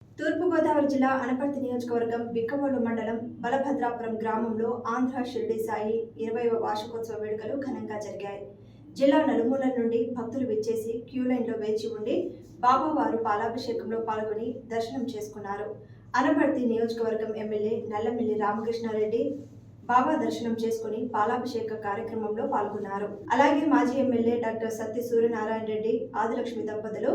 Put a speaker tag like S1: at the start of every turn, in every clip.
S1: తూర్పుగోదావరి జిల్లా అనపర్తి నియోజకవర్గం బిక్కవోలు మండలం బలభద్రాపురం గ్రామంలో ఆంధ్ర షిర్డీ సాయి 20వ వార్షికోత్సవ వేడుకలు ఘనంగా జరిగాయి. జిల్లా నలుమూలల నుండి భక్తులు విచ్చేసి క్యూ లైన్లో వేచి ఉండి బాబావారు పాలాభిషేకంలో పాల్గొని దర్శనం చేసుకున్నారు. అనపర్తి నియోజకవర్గం ఎమ్మెల్యే నల్లమిల్లి రామకృష్ణారెడ్డి బాబా దర్శనం చేసుకుని పాలాభిషేక కార్యక్రమంలో పాల్గొన్నారు. అలాగే మాజీ ఎమ్మెల్యే డాక్టర్ సత్తి సూర్యనారాయణ రెడ్డి, ఆదిలక్ష్మి దంపతులు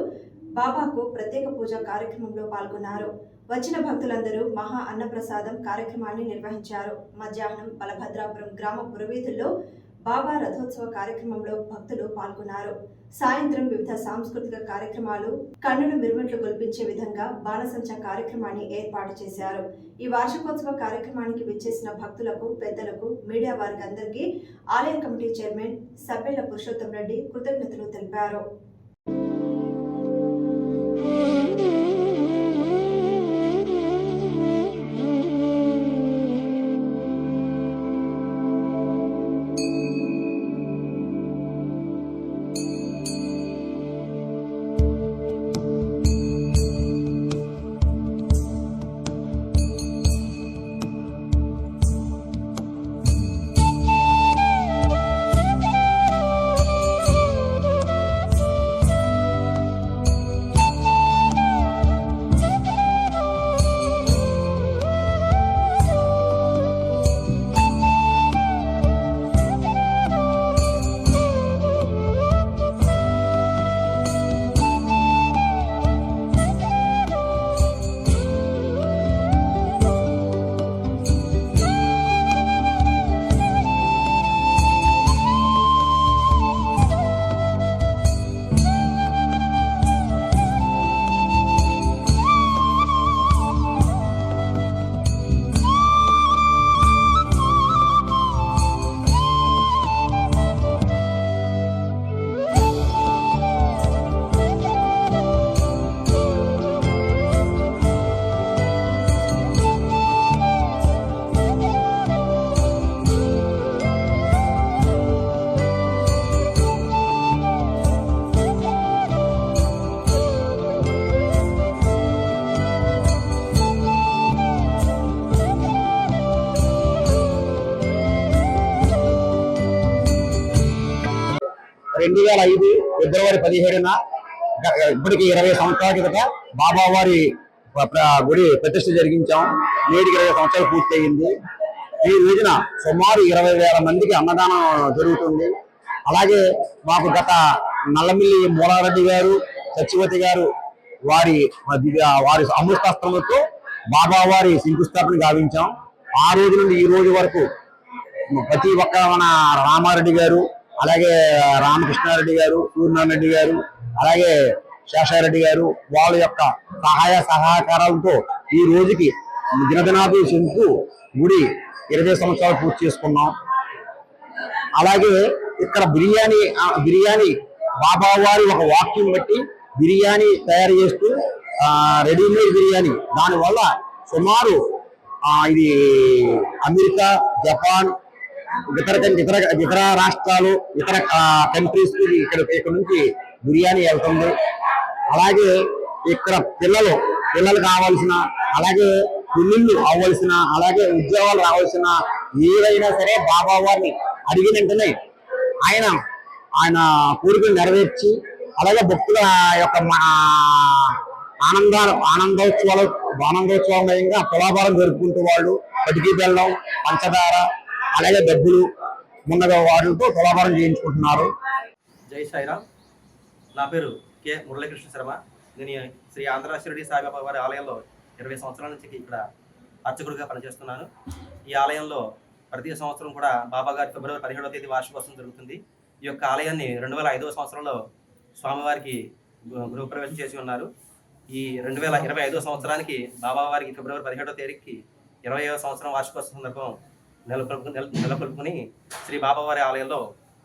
S1: బాబాకు ప్రత్యేక పూజా కార్యక్రమంలో పాల్గొన్నారు. వచ్చిన భక్తులందరూ మహా అన్నప్రసాదం కార్యక్రమాన్ని నిర్వహించారు. మధ్యాహ్నం బలభద్రాపురం గ్రామ పురవీధుల్లో బాబా రథోత్సవ కార్యక్రమంలో భక్తులు పాల్గొన్నారు. సాయంత్రం వివిధ సాంస్కృతిక కార్యక్రమాలు, కన్నుల మిరుమిట్లు గొల్పించే విధంగా బాణసంచ కార్యక్రమాన్ని ఏర్పాటు చేశారు. ఈ వార్షికోత్సవ కార్యక్రమానికి విచ్చేసిన భక్తులకు, పెద్దలకు, మీడియా వారికి అందరికీ ఆలయ కమిటీ చైర్మన్ సబ్బెళ్ల పురుషోత్తం రెడ్డి కృతజ్ఞతలు తెలిపారు.
S2: ఫిబ్రవరి 17న ఇప్పటికి 20 సంవత్సరాల కిందట బాబావారి గుడి ప్రతిష్ఠ జరిగించాం. నేటికి 20 సంవత్సరాలు పూర్తయింది. ఈ రోజున సుమారు 20,000 మందికి అన్నదానం జరుగుతుంది. అలాగే మాకు గత నల్లమిల్లి మూలారెడ్డి గారు, సత్యవతి గారు వారి అమృతాస్త్రములతో బాబావారి శంకుస్థాపన గావించాం. ఆ రోజు నుండి ఈ రోజు వరకు ప్రతి ఒక్క మన రామారెడ్డి గారు, అలాగే రామకృష్ణారెడ్డి గారు, సూర్యనారాయణ రెడ్డి గారు, అలాగే శేషారెడ్డి గారు వాళ్ళ యొక్క సహాయ సహకారాలతో ఈ రోజుకి దినదినాభివృద్ధి చెందుతూ గుడి 20 సంవత్సరాలు పూర్తి చేసుకున్నాం. అలాగే ఇక్కడ బిర్యానీ బాబావారి ఒక వాక్యం బట్టి బిర్యానీ తయారు చేస్తూ రెడీమేడ్ బిర్యానీ, దానివల్ల సుమారు ఇది అమెరికా, జపాన్, ఇతర రాష్ట్రాలు, ఇతర కంట్రీస్ కి ఇక్కడ నుంచి బిర్యానీ వెళ్తుంది. అలాగే ఇక్కడ పిల్లలు కావాల్సిన, అలాగే పెళ్లిళ్ళు అవ్వాల్సిన, అలాగే ఉద్యోగాలు రావాల్సిన ఏదైనా సరే బాబావారిని అడిగిన వెంటనే ఆయన కోరికలు నెరవేర్చి, అలాగే భక్తుల యొక్క ఆనందోత్సవంగా తులాభారం జరుపుకుంటూ వాళ్ళు పటికీ బెల్లం, పంచదార, అలాగే డబ్బులు మున్నగ వాటితో తులాభారం చేయించుకుంటున్నారు.
S3: జై సాయిరామ్. నా పేరు కె మురళీకృష్ణ శర్మ. నేను శ్రీ ఆంధ్ర షిర్డీ సాయిబాబా వారి ఆలయంలో 20 సంవత్సరాల నుంచి ఇక్కడ అర్చకుడిగా పనిచేస్తున్నాను. ఈ ఆలయంలో ప్రతి సంవత్సరం కూడా బాబా గారి ఫిబ్రవరి 17వ తేదీ వార్షికోత్సవం జరుగుతుంది. ఈ యొక్క ఆలయాన్ని 2005వ సంవత్సరంలో స్వామివారికి గృహప్రవేశం చేసి ఉన్నారు. ఈ 2025వ సంవత్సరానికి బాబా వారికి ఫిబ్రవరి 17వ తేదీకి 20వ సంవత్సరం వార్షికోత్సవం సందర్భం నెలకొల్పుకుని శ్రీ బాబావారి ఆలయంలో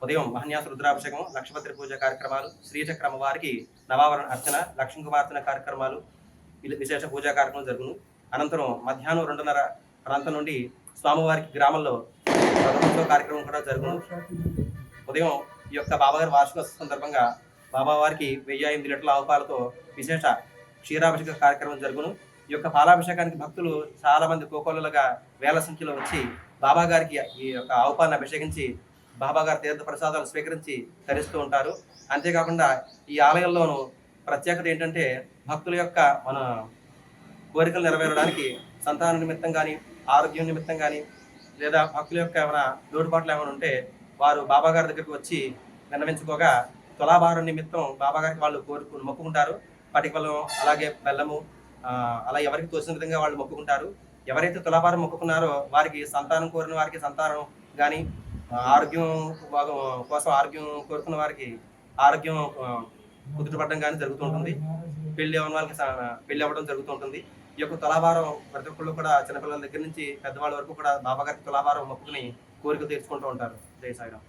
S3: ఉదయం మహన్యాస రుద్రాభిషేకం, లక్షపత్రి పూజ కార్యక్రమాలు, శ్రీచక్ర అమ్మవారికి నవావరణ అర్చన, లక్ష్మీ కుమార్తెన కార్యక్రమాలు, విశేష పూజా కార్యక్రమం జరుగును. అనంతరం మధ్యాహ్నం 2:30 ప్రాంతం నుండి స్వామివారికి గ్రామంలో రథోత్సవ కార్యక్రమం కూడా జరుగును. ఉదయం ఈ యొక్క బాబాగారి వార్షికోత్సవ సందర్భంగా బాబావారికి 1008 లీటర్ల ఆవు పాలతో విశేష క్షీరాభిషేక కార్యక్రమం జరుగును. ఈ యొక్క పాలాభిషేకానికి భక్తులు చాలా మంది కోకొల్లలుగా వేల సంఖ్యలో వచ్చి బాబా గారికి ఈ యొక్క ఆవుపాలను అభిషేకించి బాబా గారి తీర్థ ప్రసాదాలు స్వీకరించి తరిస్తూ ఉంటారు. అంతేకాకుండా ఈ ఆలయంలోనూ ప్రత్యేకత ఏంటంటే భక్తుల యొక్క మన కోరికలు నెరవేరడానికి సంతాన నిమిత్తం కానీ, ఆరోగ్యం నిమిత్తం కానీ, లేదా భక్తుల యొక్క ఏమైనా లోటుపాట్లు ఏమైనా ఉంటే వారు బాబా గారి దగ్గరికి వచ్చి విన్నవించుకోగా తులాభారం నిమిత్తం బాబా గారికి వాళ్ళు మొక్కుకుంటారు. పటికలు అలాగే బెల్లము అలా ఎవరికి తోచిన విధంగా వాళ్ళు మొక్కుకుంటారు. ఎవరైతే తులాభారం మొక్కుకున్నారో వారికి సంతానం కోరిన వారికి సంతానం కానీ, ఆరోగ్యం కోసం ఆరోగ్యం కోరుకున్న వారికి ఆరోగ్యం కుదుటపడడం కానీ జరుగుతూ ఉంటుంది. పెళ్లి అవ్వని వాళ్ళకి పెళ్లి అవ్వడం జరుగుతూ ఉంటుంది. ఈ యొక్క తులాభారం ప్రతి ఒక్కళ్ళు కూడా చిన్నపిల్లల దగ్గర నుంచి పెద్దవాళ్ళ వరకు కూడా బాబా గారికి తులాభారం మొక్కుకుని కోరిక తీర్చుకుంటూ ఉంటారు. జై సాయిరాం.